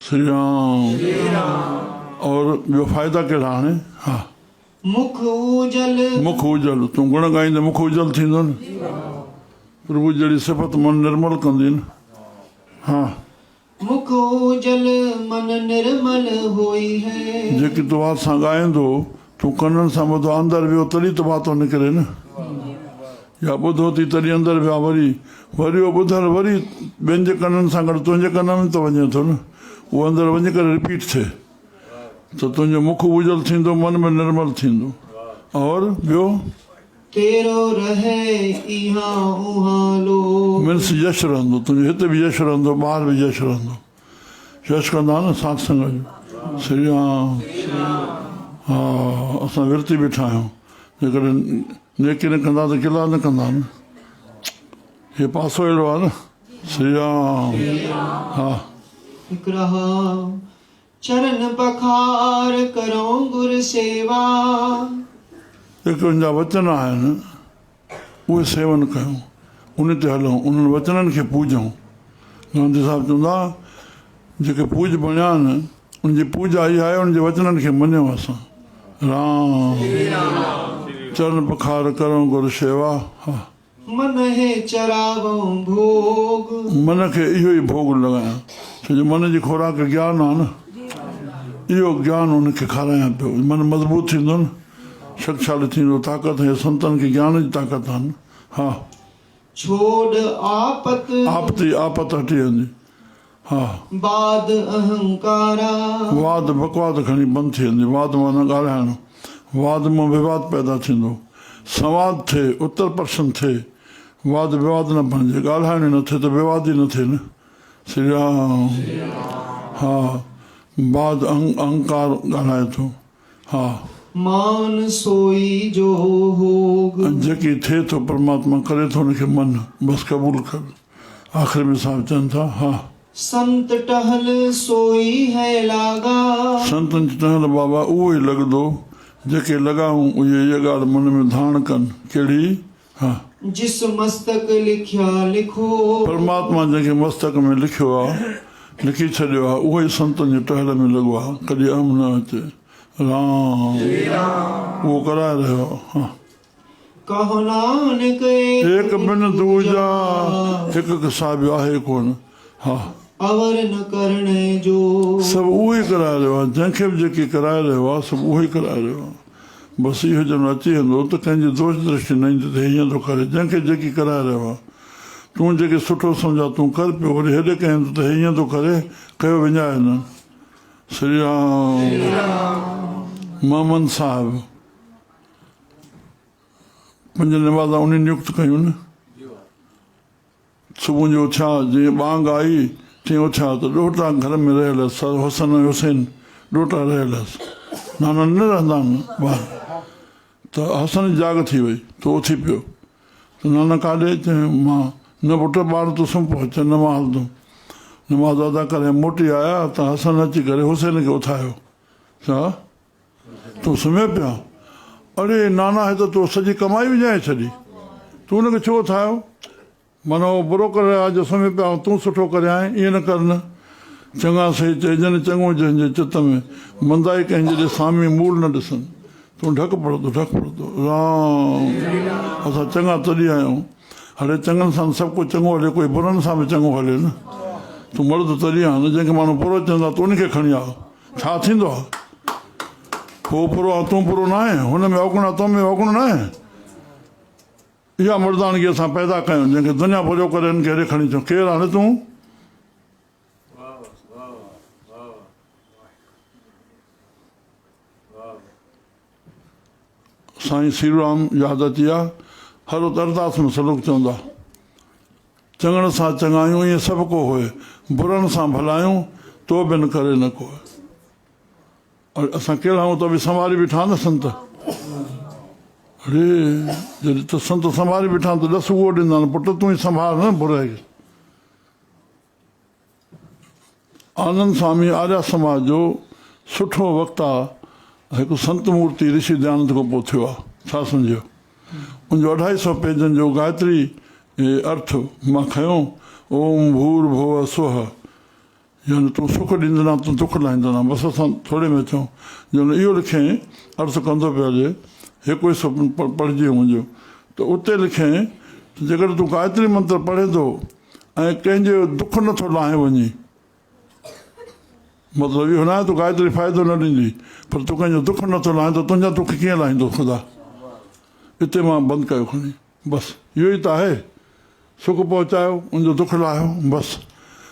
श्री राम। और ॿियो फ़ाइदा कहिड़ा हाणे? हा, मुख उजल। मुख उजल, तूं गुण ॻाईंदे मुख उजल थींदो न। प्रभु जहिड़ी सिफ़त मन निर्मल कंदी न। हा, मुख उजल मन निर्मल होई है। जेकी तूं वात सां ॻाईंदो, तूं कननि सां ॿुधो, अंदरि वियो तॾहिं त वातो निकिरे न। या ॿुधो थी तॾहिं अंदरि विया, वरी उहो ॿुधणु वरी ॿियनि जे कननि सां गॾु तुंहिंजे कन में त वञे थो न, उहो अंदरि वञी करे रिपीट थिए त तुंहिंजो मुख उजल थींदो, मन में निर्मल थींदो। और ॿियो तेरो रहे इहा उहा लो। मीन्स यश रहंदो, तुंहिंजो हिते बि यश रहंदो, ॿाहिरि बि यश रहंदो। यश कंदा न साथ संग जो। श्री राम। हा, असां विरती बीठा आहियूं, जेकॾहिं नेकी न कंदा त किला न कंदा न। हे पासो अहिड़ो आहे न। श्री राम। हा, हिकु चरण पखार करो गुर सेवा। जेके उनजा वचन आहिनि उहे सेवन कयूं, उन ते हलूं, उन्हनि वचननि खे पूजूं। गांधी साहिबु चवंदा जेके पूज बणिया आहिनि, उनजी पूजा इहा आहे, उनजे वचननि खे मञूं असां। राम। चरण पखार करूं गुरु सेवा। हा, मन है चरावो भोग। मन खे इहो ई भोग लॻायां, छो जो मन जी खुराक ज्ञान आहे न। इहो ज्ञान उनखे खारायां पियो, मन मज़बूत थींदो न, शक्तिशाली थींदो, ताक़त है, संतनि खे ज्ञान जी ताक़त आहे न। हा, छोड़ आपत हटी वेंदी। हा, बाद अहंकारा। वाद बकवाद खणी बंदि थी वेंदी। वाद माना ॻाल्हाइणु, वाद मां विवाद पैदा थींदो, संवाद थिए, उत्तर प्रश्न थिए, वाद विवाद न बणिजे, ॻाल्हाइण ई न थिए त विवाद ई न थिए न। श्री राम। हा, बाद अहंकार ॻाल्हाए थो। हा, मान सोई जो होग। जेकी थिए थो परमात्मा करे थो हुनखे मन, बसि क़बूल कर। आख़िर में साहिब चवनि था। हा, संत टहल सोई है लागा। संतनि जी टहल बाबा उहो ई लॻंदो जेके लॻाऊं उहे इहा ॻाल्हि मन में धारण कनि। कहिड़ी? हा, जिस मस्तक लिखिया लिखो। परमात्मा जंहिंखे मस्तक में लिखियो आहे, लिखी छॾियो आहे, उहो ई संतनि जी टहल में लॻो आहे, कॾहिं अम न अचे। राम। उहो कराए रहियो आहे। हा, कहो नानक एक बिन दूजा, हिकु साहिब आहे कोन। हा, अवर न करणे जो। सभु उहो ई कराए रहियो आहे, जंहिंखे बि जेकी कराए रहियो आहे सभु उहो ई कराए रहियो आहे। बसि इहो ॼण अची वेंदो त कंहिंजी दोष दृष्टि न ईंदी त हीअं थो करे, जंहिंखे जेकी कराए रहियो आहे। तूं जेके सुठो सम्झा तूं कर पियो, वरी हेॾे कयूं त हीअं थो करे, कयो विञाए न। श्री राम। मोहम्मद साहिबु 5 नमाज़ा उन नियुक्त कयूं न। सुबुह जो उथिया, जीअं ॿांग आई तीअं उथिया त ॾोटा घर में रहियल हुअसि, हुसन ऐं हुसैन ॾोटा रहियल हुअसि, नाना न रहंदा आहिनि ॿार। त हसन जी जाग थी वई त उथी पियो त नाना काॾे? चई मां न पुटु ॿार तूं सुम्ही पओ। चए न मां हलंदुमि। नमाज़ अदा करे मोटी आया त हसन अची करे हुसैन खे उथारियो। छा तूं सुम्हियो पिया? अड़े नाना हे त तूं सॼी कमाई विञाए छॾी, तूं हुनखे छो उथारियो? माना उहो बुरो करे अॼु सुम्ही पिया, तूं सुठो करे आहीं, ईअं न कर न। चङा सही चइजनि चङो जंहिंजे चित में, मंदाई कंहिंजे ॾे सामी मूल न ॾिसनि। तूं ढक पड़ंदो, ढक पड़ंदो। राम। असां चङा तॾहिं आहियूं, हले चङनि सां सभु कुझु चङो हले, कोई बुरनि सां बि चङो हले न। तूं मर्द तॾहिं आहे न, जंहिंखे माण्हू पुरो चवंदा त उनखे खणी आ, छा थींदो आहे? हो पुरो आहे, तूं पुरो न आहे, हुन में अवगुण आहे, तो में अवगुण न आहे। इहा मर्दानगी असां पैदा कयूं, जंहिंखे दुनिया पुरो करे हिनखे हेॾे खणी अचूं। केरु हाणे तूं? साईं श्रीराम यादि अची विया। हर अरदास में सलूक चवंदा, चङण सां चङायूं ईअं सभु को होए, बुरनि सां भलायूं तो बि न करे न को। और असां कहिड़ा आहियूं त बि संभाली बीठा न संत। अरे जॾहिं त संत संभाली बीठा त ॾस उहो ॾींदा आहिनि, पुटु तूं ई संभाल न बुराई खे। आनंद स्वामी आर्या समाज जो सुठो वक्ता हिकु संत मूर्ति ऋषि दयानंद खां पोइ थियो आहे। छा सम्झियो? उनजो 250 पेजनि जो गायत्री अर्थ मां खयो। ओम भूर भुव स्वः यानी तूं सुख ॾींदो तूं दुख लाहींदो न बसि असां थोरे में चऊं जन इहो लिखियईं अर्ज़ु कंदो पियो हले हिकु हिसो पढ़िजी मुंहिंजो त उते लिखियईं त जेकर तूं गायत्री मंत्र पढ़े थो ऐं कंहिंजो दुख नथो लाहे वञे मतिलबु इहो न आहे तूं गायत्री फ़ाइदो न ॾींदी पर तूं कंहिंजो दुख नथो लाहे त तुंहिंजा दुख कीअं लाहींदो ख़ुदा हिते मां बंदि कयो खणी बसि इहो ई त आहे सुख पहुचायो उनजो दुख लाहियो बसि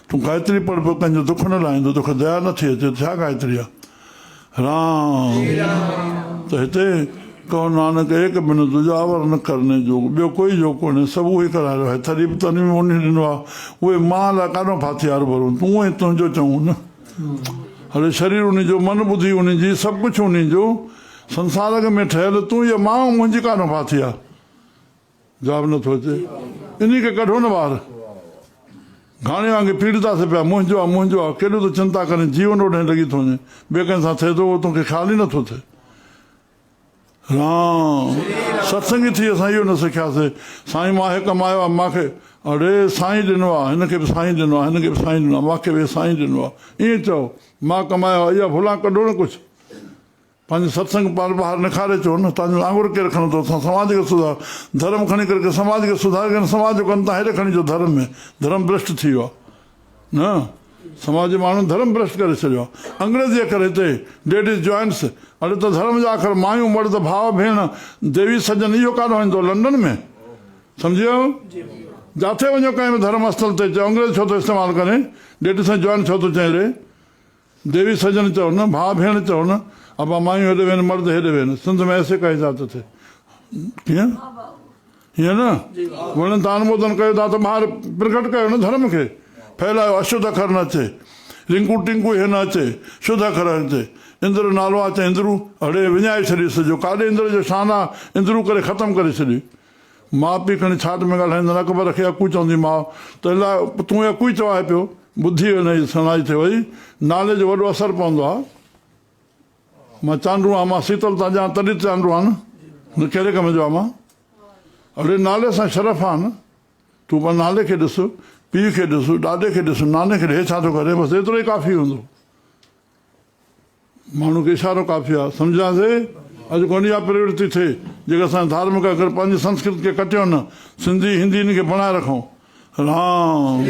तूं गायत्री पढ़ पियो कंहिंजो दुख न लाहींदो तोखे दया नथी अचे छा गायत्री आहे राम त हिते कहो नानक एक बिन दुजावर न करने जो ॿियो कोई जो कोन्हे सभु उहो ई कराए रहियो आहे थरी बि तनी में उन ॾिनो आहे उहे मां लाइ काॾो फाथियार भरूं तूं ई तुंहिंजो चऊं न हले शरीर उनजो मन ॿुधी उनजी सभु कुझु उनजो संसार में ठहियल तूं इहा मां मुंहिंजी काॾो फाथी आहे जवाबु नथो अचे इन खे कढो न ॿाहिरि घाणे वांगुरु पीड़ितासीं पिया मुंहिंजो आहे केॾो त चिंता करे जीवन ओॾे लॻी थो वञे ॿिए कंहिं सां थिए थो उहो तोखे ख़्यालु ई नथो थिए राम सत्संगी थी असां इहो न सिखियासीं साईं मां हे कमायो आहे मूंखे अड़े साईं ॾिनो आहे हिनखे बि साईं ॾिनो आहे हिनखे बि साईं ॾिनो आहे मूंखे बि साईं ॾिनो आहे ईअं चओ मां कमायो आहे इहा भुला कढो न कुझु पंहिंजो सत्संग पाण ॿाहिरि निखारे चओ न तव्हांजो आंगुर केरु खणंदो असां समाज खे सुधार धर्म खणी करे समाज खे सुधारे करे समाज जो कनि था हेॾे खणी जो धर्म में धर्म भ्रष्ट थी वियो आहे न समाज जे माण्हुनि धर्म भ्रष्ट करे छॾियो आहे अंग्रेज़ी अखर हिते लेडीज़ जॉइंट्स अड़े त धर्म जा अखर मायूं मर्द भाउ भेण देवी सजन इहो काॾो ईंदो लंडन में सम्झियो जिथे वञो कंहिं बि धर्म स्थल ते चओ अंग्रेज़ छो थो इस्तेमालु करे लेडीज़ सां जॉइंट छो थो चए रे देवी सजन चओ न भाउ भेण चओ न अबा मायूं हेॾे वेहनि मर्द हेॾे वेहनि सिंध में ऐसे का इजाज़त थिए कीअं हीअं न वणनि त अनुमोदन कयो था त ॿाहिरि प्रकट कयो न धर्म खे फैलायो अशुद्ध अखर न अचे रिंकू टिंकू हे न अचे शुद्ध अखर अचे इंद्र नालो अचे इंद्रू हड़े विञाए छॾी सॼो काॾे इंद्र जो शान आहे इंद्रू करे ख़तमु करे छॾी माउ पीउ खणी छाट में ॻाल्हाईंदा अकबर खे अकू चवंदी माउ त अलाए तूं अकू ई चवाए पियो ॿुधी हुनजी सनाई थिए वई नाले जो वॾो असरु पवंदो आहे मां चांडू आहियां मां शीतल था ॼाण तॾहिं चांडू आहे न कहिड़े कम जो आहे मां अड़े नाले सां शरफ़ आहे न तूं पर नाले खे ॾिस पीउ खे ॾिस ॾाॾे खे ॾिस नाने खे ॾिस हे छा थो करे बसि एतिरो ई काफ़ी हूंदो माण्हू खे इशारो काफ़ी आहे सम्झासीं अॼु कोन इहा प्रवृत्ति थिए जेका असां धार्मिक अगरि पंहिंजी संस्कृति खे कटियो न सिंधी हिंदी हिन खे बणाए रखूं राम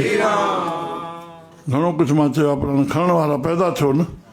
घणो कुझु मां चयो आहे पर खणण वारा पैदा थियो न